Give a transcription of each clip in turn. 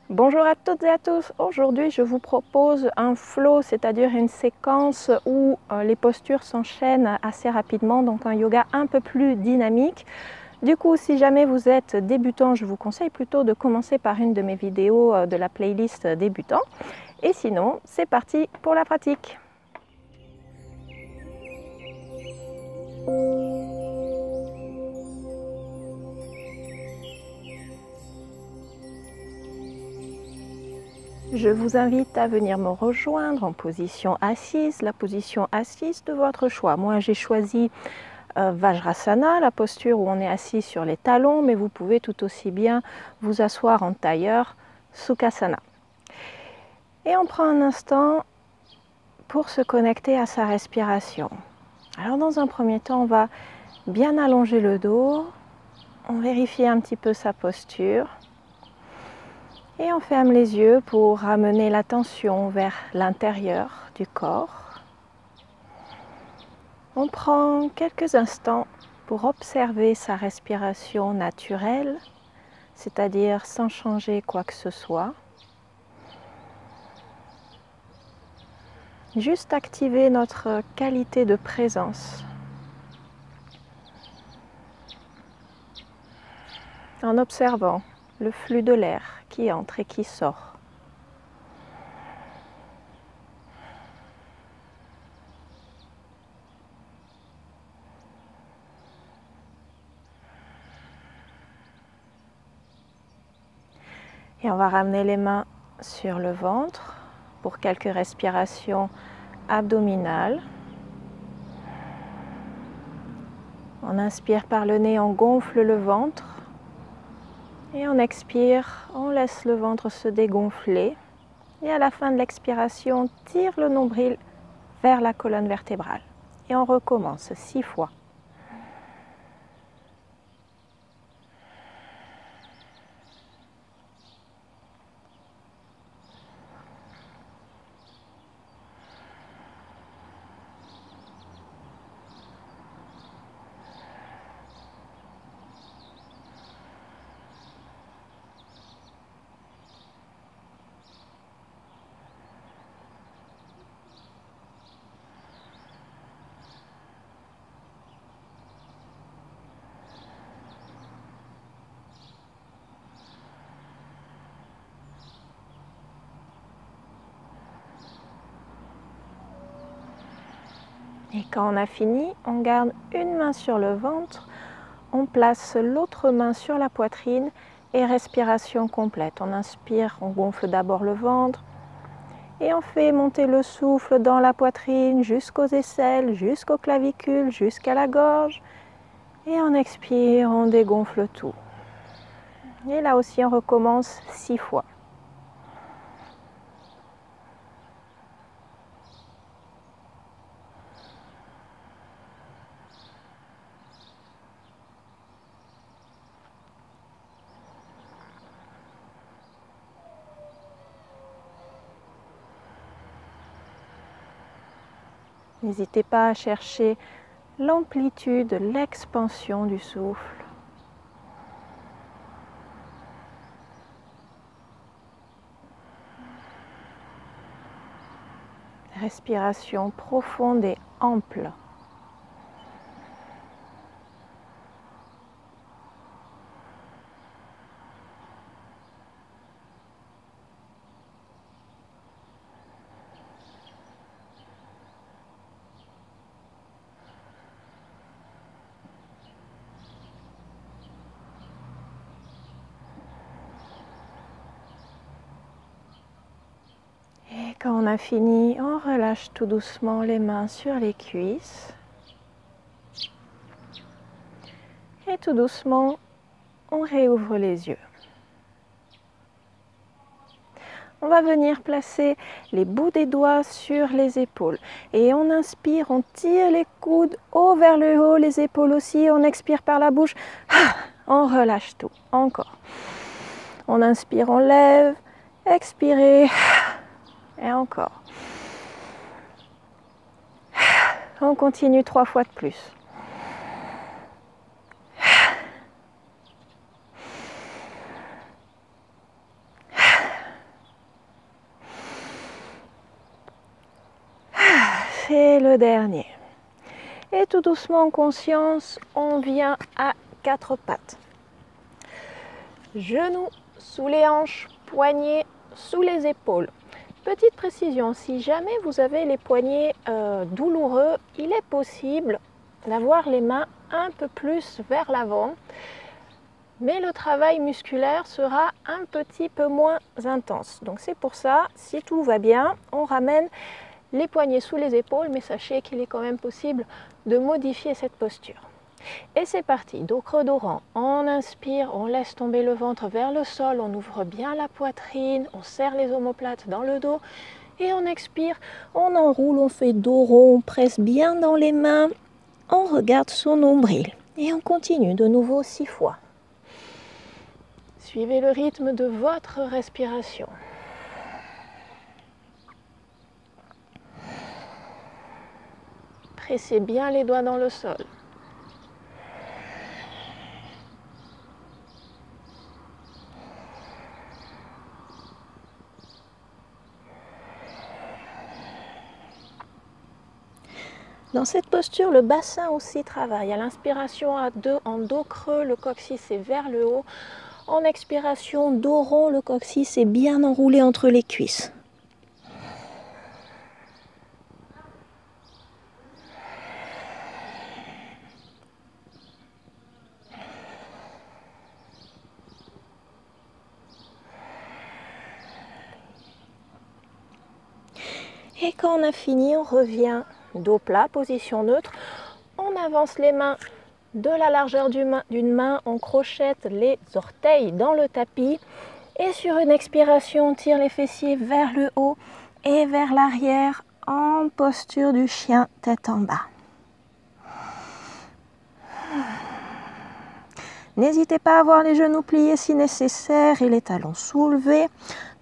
Bonjour à toutes et à tous. Aujourd'hui, je vous propose un flow, c'est-à-dire une séquence où les postures s'enchaînent assez rapidement, donc un yoga un peu plus dynamique. Du coup, si jamais vous êtes débutant, je vous conseille plutôt de commencer par une de mes vidéos de la playlist débutant. Et sinon, c'est parti pour la pratique. Je vous invite à venir me rejoindre en position assise, la position assise de votre choix. Moi, j'ai choisi Vajrasana, la posture où on est assis sur les talons, mais vous pouvez tout aussi bien vous asseoir en tailleur, Sukhasana. Et on prend un instant pour se connecter à sa respiration. Alors dans un premier temps, on va bien allonger le dos, on vérifie un petit peu sa posture. Et on ferme les yeux pour ramener l'attention vers l'intérieur du corps. On prend quelques instants pour observer sa respiration naturelle, c'est-à-dire sans changer quoi que ce soit. Juste activer notre qualité de présence en observant le flux de l'air qui entre et qui sort. Et on va ramener les mains sur le ventre pour quelques respirations abdominales. On inspire par le nez, on gonfle le ventre. Et on expire, on laisse le ventre se dégonfler. Et à la fin de l'expiration, on tire le nombril vers la colonne vertébrale. Et on recommence 6 fois. Et quand on a fini, on garde une main sur le ventre, on place l'autre main sur la poitrine et respiration complète. On inspire, on gonfle d'abord le ventre et on fait monter le souffle dans la poitrine jusqu'aux aisselles, jusqu'aux clavicules, jusqu'à la gorge. Et on expire, on dégonfle tout. Et là aussi, on recommence 6 fois. N'hésitez pas à chercher l'amplitude, l'expansion du souffle. Respiration profonde et ample. Et quand on a fini, on relâche tout doucement les mains sur les cuisses. Et tout doucement, on réouvre les yeux. On va venir placer les bouts des doigts sur les épaules. Et on inspire, on tire les coudes haut vers le haut, les épaules aussi. On expire par la bouche. On relâche tout. Encore. On inspire, on lève. Expirez. Et encore. On continue 3 fois de plus. c'est le dernier. Et tout doucement, en conscience, on vient à quatre pattes. Genoux sous les hanches, poignets sous les épaules. Petite précision, si jamais vous avez les poignets douloureux, il est possible d'avoir les mains un peu plus vers l'avant, mais le travail musculaire sera un petit peu moins intense. Donc c'est pour ça, si tout va bien, on ramène les poignets sous les épaules, mais sachez qu'il est quand même possible de modifier cette posture. Et c'est parti, dos creux, dos rond. On inspire, on laisse tomber le ventre vers le sol, on ouvre bien la poitrine, on serre les omoplates dans le dos et on expire, on enroule, on fait dos rond, on presse bien dans les mains, on regarde son nombril et on continue de nouveau 6 fois. Suivez le rythme de votre respiration. Pressez bien les doigts dans le sol. Dans cette posture, le bassin aussi travaille. À l'inspiration, en dos creux, le coccyx est vers le haut. En expiration, dos rond, le coccyx est bien enroulé entre les cuisses. Et quand on a fini, on revient dos plat, position neutre. On avance les mains de la largeur d'une main, on crochette les orteils dans le tapis. Et sur une expiration, on tire les fessiers vers le haut et vers l'arrière en posture du chien tête en bas. N'hésitez pas à avoir les genoux pliés si nécessaire et les talons soulevés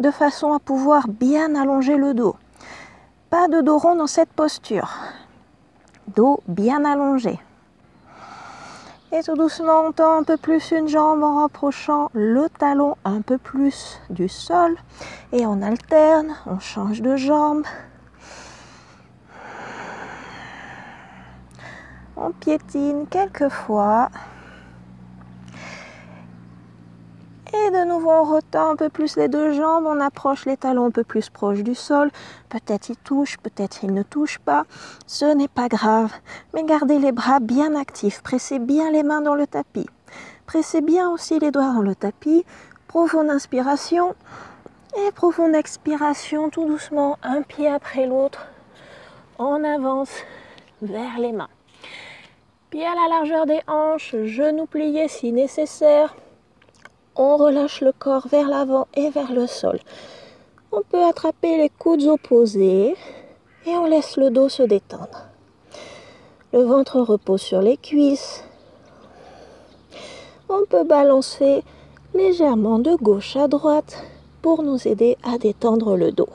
de façon à pouvoir bien allonger le dos. Pas de dos rond dans cette posture. Dos bien allongé. Et tout doucement, on tend un peu plus une jambe en rapprochant le talon un peu plus du sol. Et on alterne, on change de jambe. On piétine quelques fois. Et de nouveau, on retend un peu plus les deux jambes, on approche les talons un peu plus proches du sol. Peut-être ils touchent, peut-être ils ne touchent pas. Ce n'est pas grave, mais gardez les bras bien actifs. Pressez bien les mains dans le tapis. Pressez bien aussi les doigts dans le tapis. Profonde inspiration et profonde expiration, tout doucement, un pied après l'autre. On avance vers les mains. Pieds à la largeur des hanches, genoux pliés si nécessaire. On relâche le corps vers l'avant et vers le sol. On peut attraper les coudes opposés et on laisse le dos se détendre. Le ventre repose sur les cuisses. On peut balancer légèrement de gauche à droite pour nous aider à détendre le dos.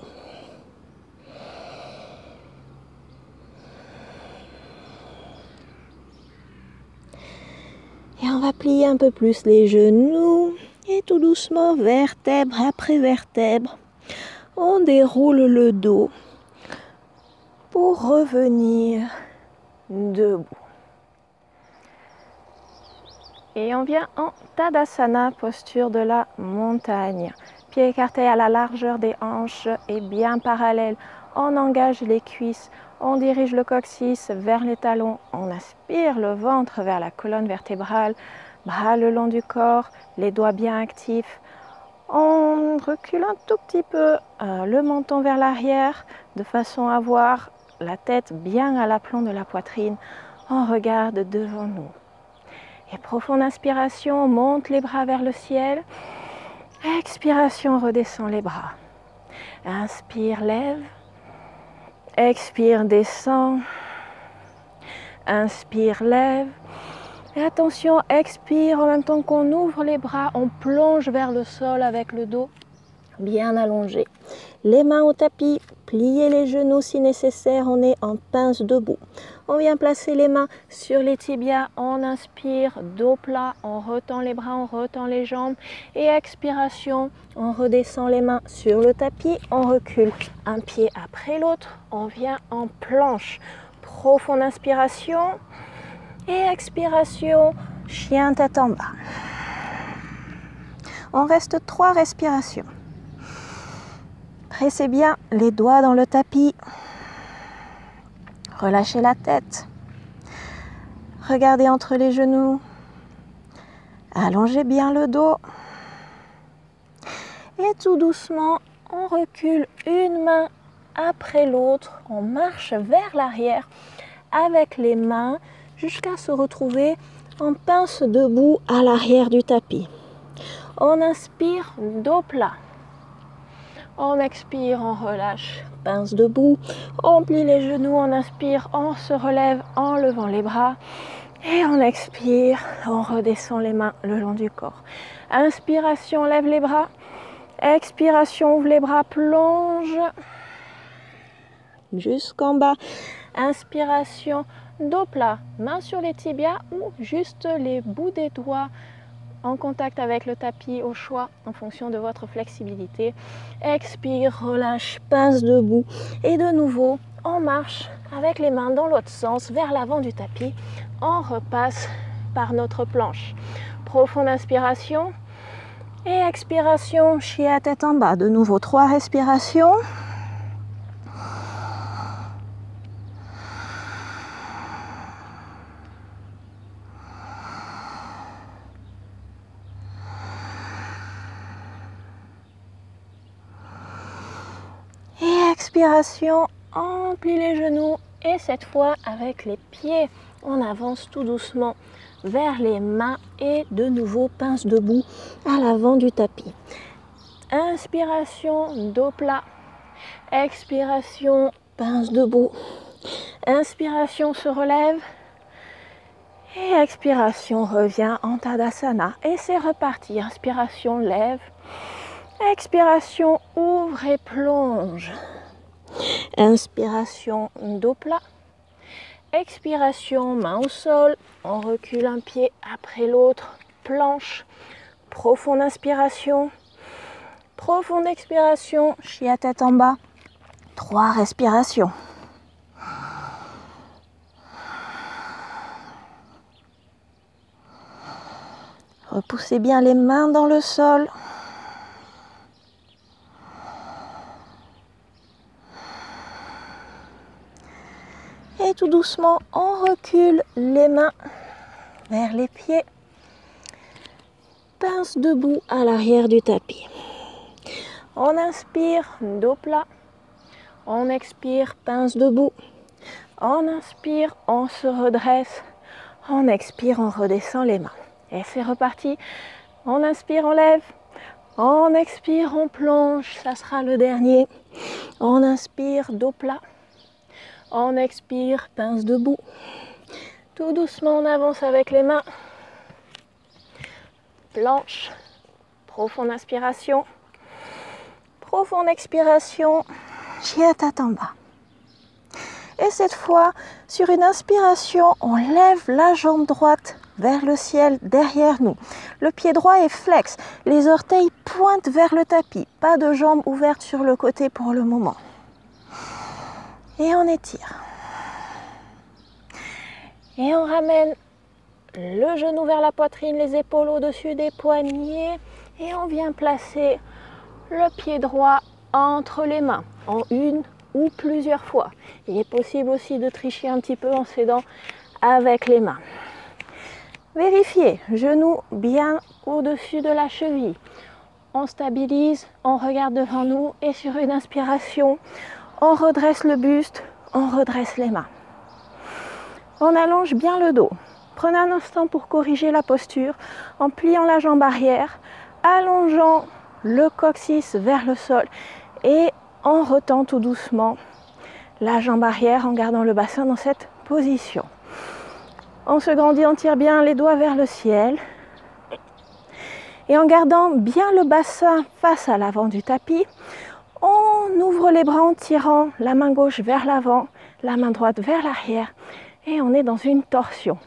Et on va plier un peu plus les genoux. Et tout doucement, vertèbre après vertèbre, on déroule le dos pour revenir debout. Et on vient en Tadasana, posture de la montagne. Pieds écartés à la largeur des hanches et bien parallèles. On engage les cuisses, on dirige le coccyx vers les talons. On aspire le ventre vers la colonne vertébrale. Bras le long du corps, les doigts bien actifs. On recule un tout petit peu le menton vers l'arrière de façon à avoir la tête bien à l'aplomb de la poitrine. On regarde devant nous. Et profonde inspiration, on monte les bras vers le ciel. Expiration, redescend les bras. Inspire, lève. Expire, descend. Inspire, lève. Et attention, expire en même temps qu'on ouvre les bras, on plonge vers le sol avec le dos bien allongé. Les mains au tapis, pliez les genoux si nécessaire, on est en pince debout. On vient placer les mains sur les tibias, on inspire, dos plat, on retend les bras, on retend les jambes. Et expiration, on redescend les mains sur le tapis, on recule un pied après l'autre, on vient en planche. Profonde inspiration et expiration, chien tête en bas. On reste 3 respirations. Pressez bien les doigts dans le tapis. Relâchez la tête. Regardez entre les genoux. Allongez bien le dos. Et tout doucement, on recule une main après l'autre. On marche vers l'arrière avec les mains jusqu'à se retrouver en pince debout à l'arrière du tapis. On inspire, dos plat. On expire, on relâche, pince debout. On plie les genoux, on inspire, on se relève en levant les bras. Et on expire, on redescend les mains le long du corps. Inspiration, lève les bras. Expiration, ouvre les bras, plonge jusqu'en bas. Inspiration, dos plat, main sur les tibias ou juste les bouts des doigts en contact avec le tapis au choix en fonction de votre flexibilité. Expire, relâche, pince debout et de nouveau on marche avec les mains dans l'autre sens vers l'avant du tapis. On repasse par notre planche. Profonde inspiration et expiration, chien tête en bas. De nouveau 3 respirations. Expiration, on plie les genoux et cette fois avec les pieds, on avance tout doucement vers les mains et de nouveau pince debout à l'avant du tapis. Inspiration, dos plat. Expiration, pince debout. Inspiration, se relève. Et expiration, revient en Tadasana. Et c'est reparti. Inspiration, lève. Expiration, ouvre et plonge. Inspiration, dos plat. Expiration, main au sol. On recule un pied après l'autre. Planche. Profonde inspiration. Profonde expiration. Chien tête en bas. 3 respirations. Repoussez bien les mains dans le sol. Et tout doucement, on recule les mains vers les pieds. Pince debout à l'arrière du tapis. On inspire, dos plat. On expire, pince debout. On inspire, on se redresse. On expire, on redescend les mains. Et c'est reparti. On inspire, on lève. On expire, on plonge. Ça sera le dernier. On inspire, dos plat. On expire, pince debout. Tout doucement, on avance avec les mains. Planche. Profonde inspiration. Profonde expiration. Chien tête en bas. Et cette fois, sur une inspiration, on lève la jambe droite vers le ciel derrière nous. Le pied droit est flex. Les orteils pointent vers le tapis. Pas de jambes ouvertes sur le côté pour le moment. Et on étire. Et on ramène le genou vers la poitrine, les épaules au-dessus des poignets. Et on vient placer le pied droit entre les mains en une ou plusieurs fois. Il est possible aussi de tricher un petit peu en s'aidant avec les mains. Vérifiez, genou bien au-dessus de la cheville. On stabilise, on regarde devant nous et sur une inspiration, on redresse le buste, on redresse les mains. On allonge bien le dos. Prenez un instant pour corriger la posture en pliant la jambe arrière, allongeant le coccyx vers le sol et en retenant tout doucement la jambe arrière en gardant le bassin dans cette position. On se grandit, on tire bien les doigts vers le ciel et en gardant bien le bassin face à l'avant du tapis, on ouvre les bras en tirant la main gauche vers l'avant, la main droite vers l'arrière et on est dans une torsion.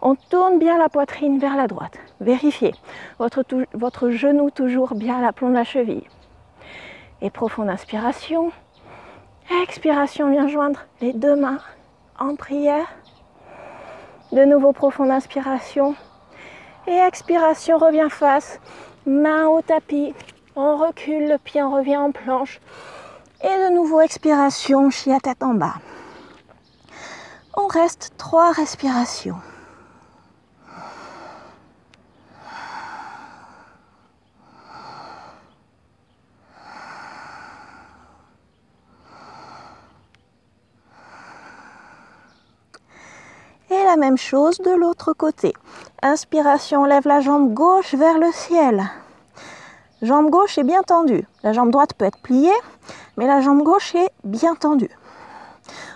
On tourne bien la poitrine vers la droite. Vérifiez votre genou toujours bien à l'aplomb de la cheville. Et profonde inspiration. Expiration, vient joindre les deux mains en prière. De nouveau profonde inspiration. Et expiration, revient face. Main au tapis. On recule le pied, on revient en planche. Et de nouveau expiration, chien tête en bas. On reste 3 respirations. Et la même chose de l'autre côté. Inspiration, on lève la jambe gauche vers le ciel. Jambe gauche est bien tendue. La jambe droite peut être pliée, mais la jambe gauche est bien tendue.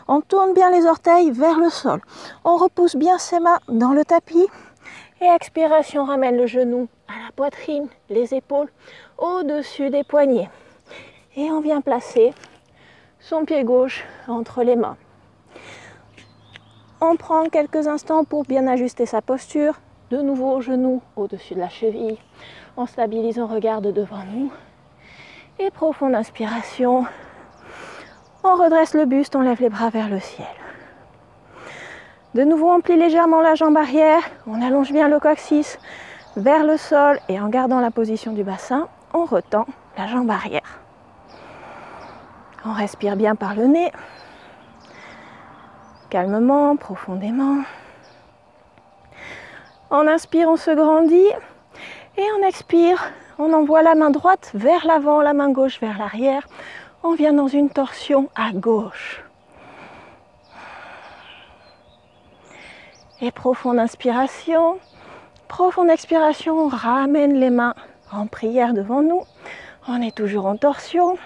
On tourne bien les orteils vers le sol. On repousse bien ses mains dans le tapis. Et expiration, ramène le genou à la poitrine, les épaules au-dessus des poignets. Et on vient placer son pied gauche entre les mains. On prend quelques instants pour bien ajuster sa posture. De nouveau, genou au-dessus de la cheville. On stabilise, on regarde devant nous. Et profonde inspiration. On redresse le buste, on lève les bras vers le ciel. De nouveau, on plie légèrement la jambe arrière. On allonge bien le coccyx vers le sol. Et en gardant la position du bassin, on retend la jambe arrière. On respire bien par le nez. Calmement, profondément. On inspire, on se grandit. Et on expire, on envoie la main droite vers l'avant, la main gauche vers l'arrière. On vient dans une torsion à gauche. Et profonde inspiration. Profonde expiration, on ramène les mains en prière devant nous. On est toujours en torsion.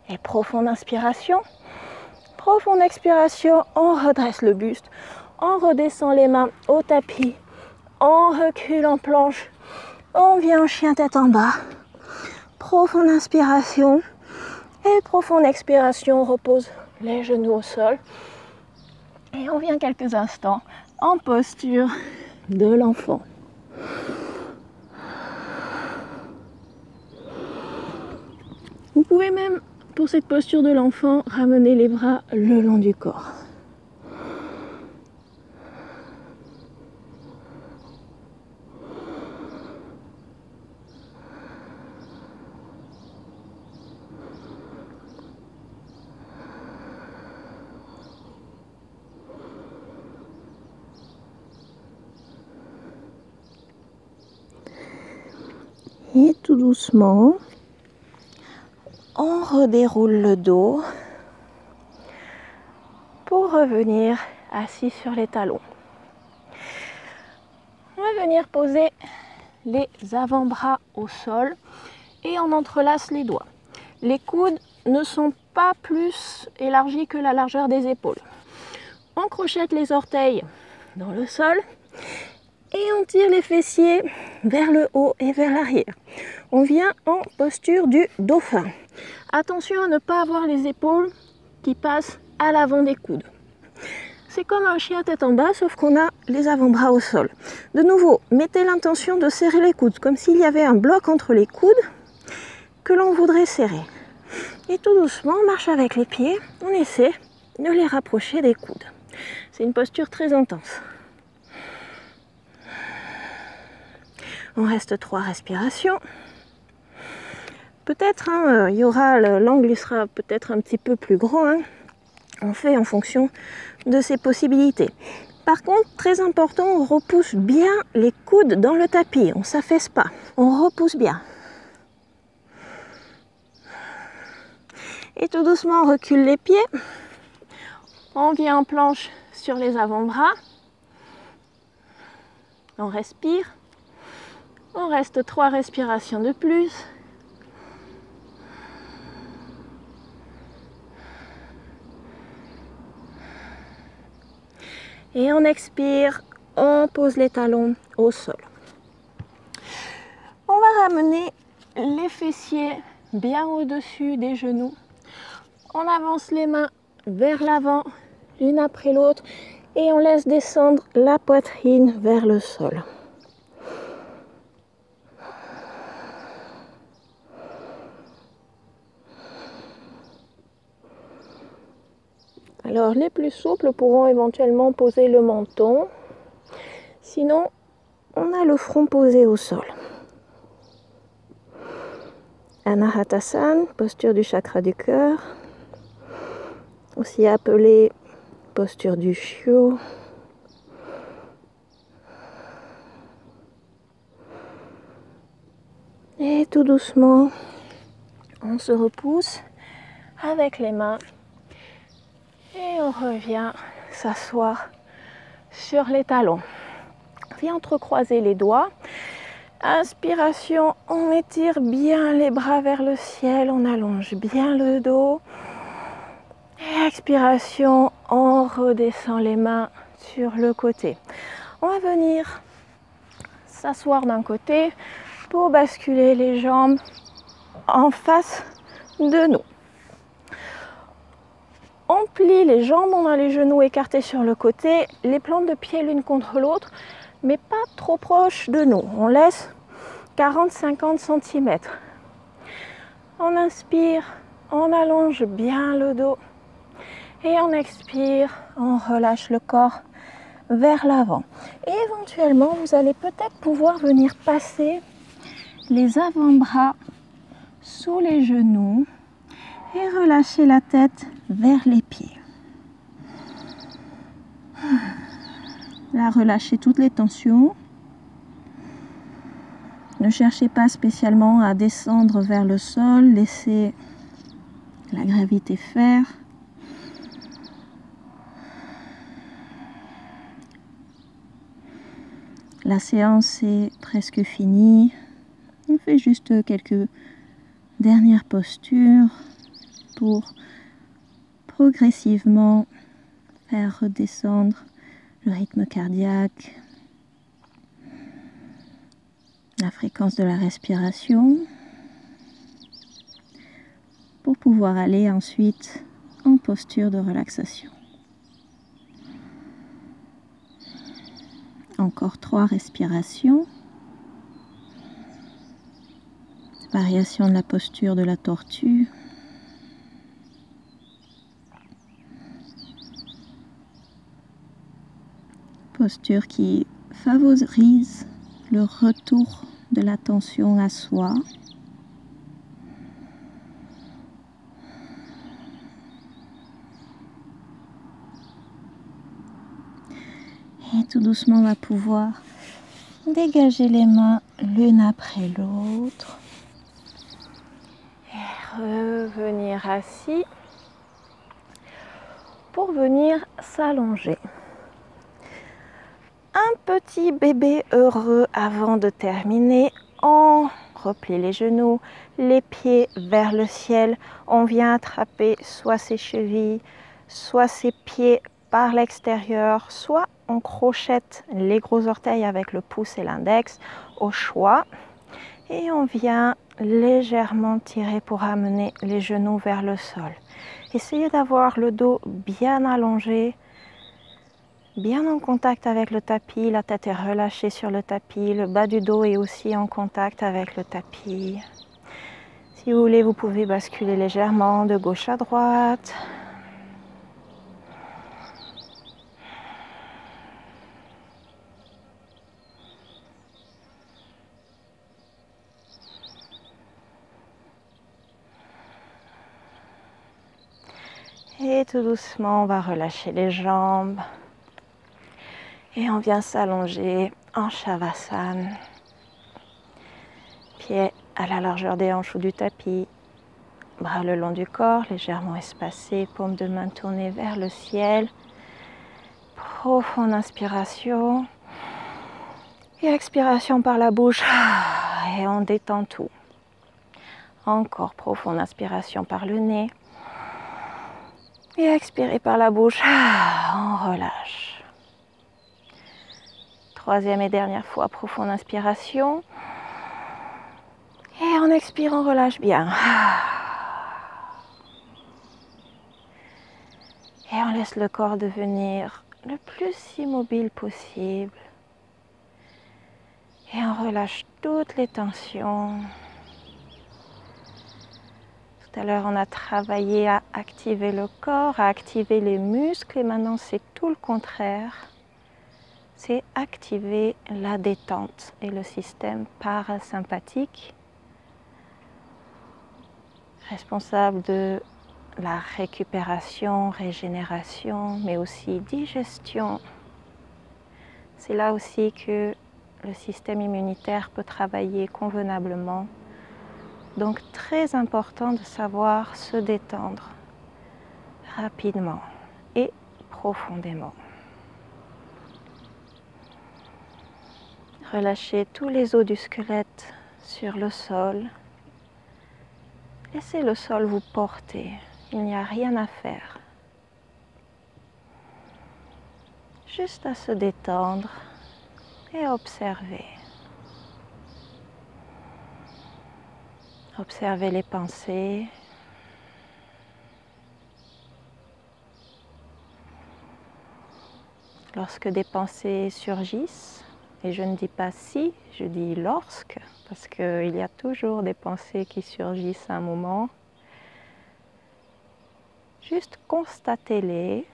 Et profonde inspiration. Profonde expiration, on redresse le buste. On redescend les mains au tapis. On recule en planche. On vient en chien tête en bas. Profonde inspiration. Et profonde expiration, on repose les genoux au sol. Et on vient quelques instants en posture de l'enfant. Vous pouvez même, pour cette posture de l'enfant, ramener les bras le long du corps. Et tout doucement, on redéroule le dos pour revenir assis sur les talons. On va venir poser les avant-bras au sol et on entrelace les doigts. Les coudes ne sont pas plus élargis que la largeur des épaules. On crochette les orteils dans le sol et on tire les fessiers vers le haut et vers l'arrière. On vient en posture du dauphin. Attention à ne pas avoir les épaules qui passent à l'avant des coudes. C'est comme un chien tête en bas, sauf qu'on a les avant-bras au sol. De nouveau, mettez l'intention de serrer les coudes, comme s'il y avait un bloc entre les coudes que l'on voudrait serrer. Et tout doucement, on marche avec les pieds, on essaie de les rapprocher des coudes. C'est une posture très intense. On reste 3 respirations. Peut-être, il y aura l'angle sera peut-être un petit peu plus grand. On fait en fonction de ses possibilités. Par contre, très important, on repousse bien les coudes dans le tapis. On ne s'affaisse pas. On repousse bien. Et tout doucement, on recule les pieds. On vient en planche sur les avant-bras. On respire. On reste 3 respirations de plus. Et on expire, on pose les talons au sol. On va ramener les fessiers bien au-dessus des genoux. On avance les mains vers l'avant, l'une après l'autre, et on laisse descendre la poitrine vers le sol. Alors les plus souples pourront éventuellement poser le menton. Sinon, on a le front posé au sol. Anahatasana, posture du chakra du cœur, aussi appelée posture du chiot. Et tout doucement, on se repousse avec les mains et on revient s'asseoir sur les talons. Viens entrecroiser les doigts. Inspiration, on étire bien les bras vers le ciel, on allonge bien le dos. Et expiration, on redescend les mains sur le côté. On va venir s'asseoir d'un côté pour basculer les jambes en face de nous. On plie les jambes, on a les genoux écartés sur le côté, les plantes de pied l'une contre l'autre, mais pas trop proche de nous. On laisse 40-50 cm. On inspire, on allonge bien le dos et on expire, on relâche le corps vers l'avant. Et éventuellement, vous allez peut-être pouvoir venir passer les avant-bras sous les genoux et relâcher la tête vers les pieds. Là, relâchez toutes les tensions. Ne cherchez pas spécialement à descendre vers le sol, laissez la gravité faire. La séance est presque finie. On fait juste quelques dernières postures pour progressivement faire redescendre le rythme cardiaque, la fréquence de la respiration, pour pouvoir aller ensuite en posture de relaxation. Encore 3 respirations. Variation de la posture de la tortue. Posture qui favorise le retour de l'attention à soi. Et tout doucement, on va pouvoir dégager les mains l'une après l'autre. Et revenir assis pour venir s'allonger. Un petit bébé heureux avant de terminer. On replie les genoux, les pieds vers le ciel. On vient attraper soit ses chevilles, soit ses pieds par l'extérieur, soit on crochette les gros orteils avec le pouce et l'index au choix. Et on vient légèrement tirer pour amener les genoux vers le sol. Essayez d'avoir le dos bien allongé, bien en contact avec le tapis, la tête est relâchée sur le tapis, le bas du dos est aussi en contact avec le tapis. Si vous voulez, vous pouvez basculer légèrement de gauche à droite. Et tout doucement, on va relâcher les jambes. Et on vient s'allonger en Shavasana. Pieds à la largeur des hanches ou du tapis. Bras le long du corps, légèrement espacés. Paume de main tournée vers le ciel. Profonde inspiration. Et expiration par la bouche. Et on détend tout. Encore profonde inspiration par le nez. Et expirez par la bouche. On relâche. Troisième et dernière fois, profonde inspiration. Et en expirant, relâche bien. Et on laisse le corps devenir le plus immobile possible. Et on relâche toutes les tensions. Tout à l'heure, on a travaillé à activer le corps, à activer les muscles. Et maintenant, c'est tout le contraire. C'est activer la détente et le système parasympathique, responsable de la récupération, régénération, mais aussi digestion. C'est là aussi que le système immunitaire peut travailler convenablement. Donc très important de savoir se détendre rapidement et profondément. Relâchez tous les os du squelette sur le sol. Laissez le sol vous porter. Il n'y a rien à faire. Juste à se détendre et observer. Observez les pensées. Lorsque des pensées surgissent, et je ne dis pas si, je dis lorsque, parce qu'il y a toujours des pensées qui surgissent à un moment. Juste constatez-les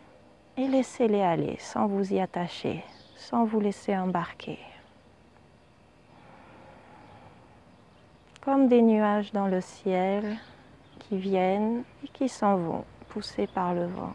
et laissez-les aller sans vous y attacher, sans vous laisser embarquer. Comme des nuages dans le ciel qui viennent et qui s'en vont, poussés par le vent.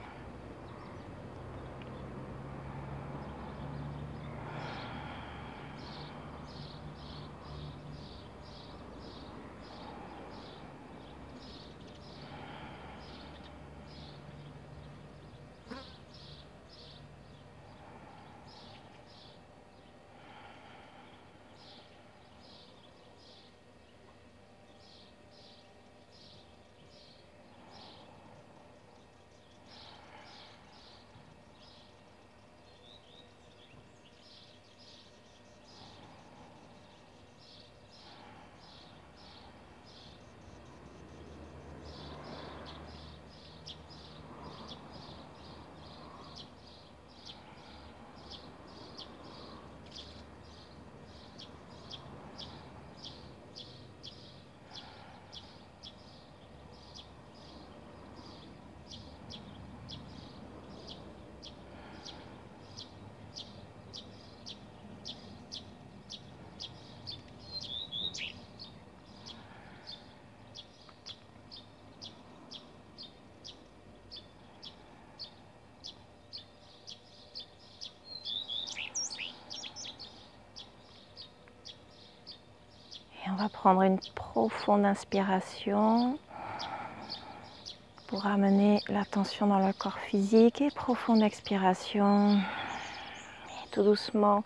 Et on va prendre une profonde inspiration pour amener l'attention dans le corps physique et profonde expiration. Et tout doucement,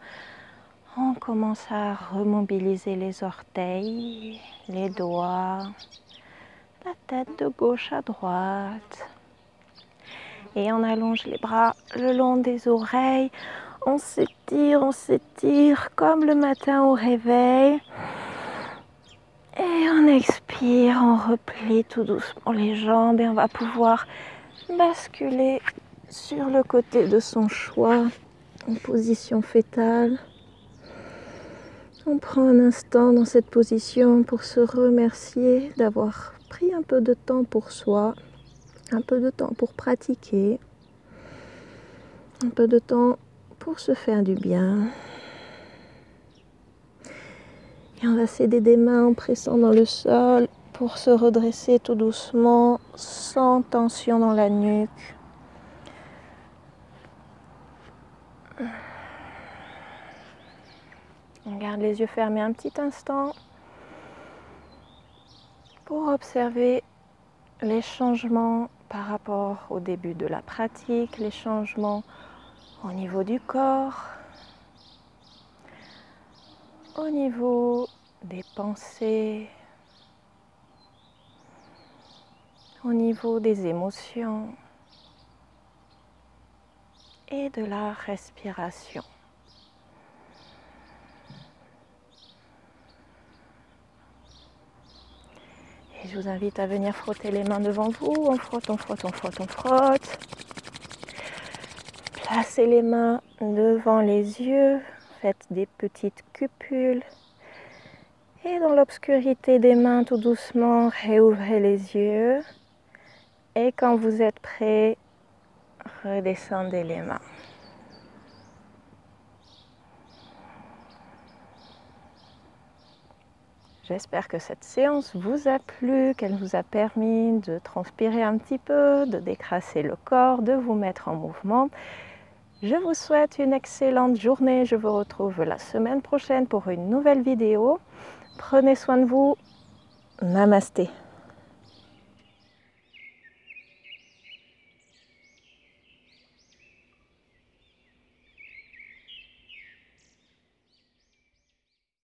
on commence à remobiliser les orteils, les doigts, la tête de gauche à droite. Et on allonge les bras le long des oreilles. On s'étire comme le matin au réveil. Et on expire, on replie tout doucement les jambes et on va pouvoir basculer sur le côté de son choix en position fétale. On prend un instant dans cette position pour se remercier d'avoir pris un peu de temps pour soi, un peu de temps pour pratiquer, un peu de temps pour se faire du bien. Et on va s'aider des mains en pressant dans le sol pour se redresser tout doucement, sans tension dans la nuque. On garde les yeux fermés un petit instant pour observer les changements par rapport au début de la pratique, les changements au niveau du corps, au niveau des pensées, au niveau des émotions et de la respiration. Et je vous invite à venir frotter les mains devant vous. On frotte, on frotte, on frotte, on frotte. Placez les mains devant les yeux. Faites des petites cupules. Et dans l'obscurité des mains, tout doucement, réouvrez les yeux. Et quand vous êtes prêt, redescendez les mains. J'espère que cette séance vous a plu, qu'elle vous a permis de transpirer un petit peu, de décrasser le corps, de vous mettre en mouvement. Je vous souhaite une excellente journée. Je vous retrouve la semaine prochaine pour une nouvelle vidéo. Prenez soin de vous. Namasté.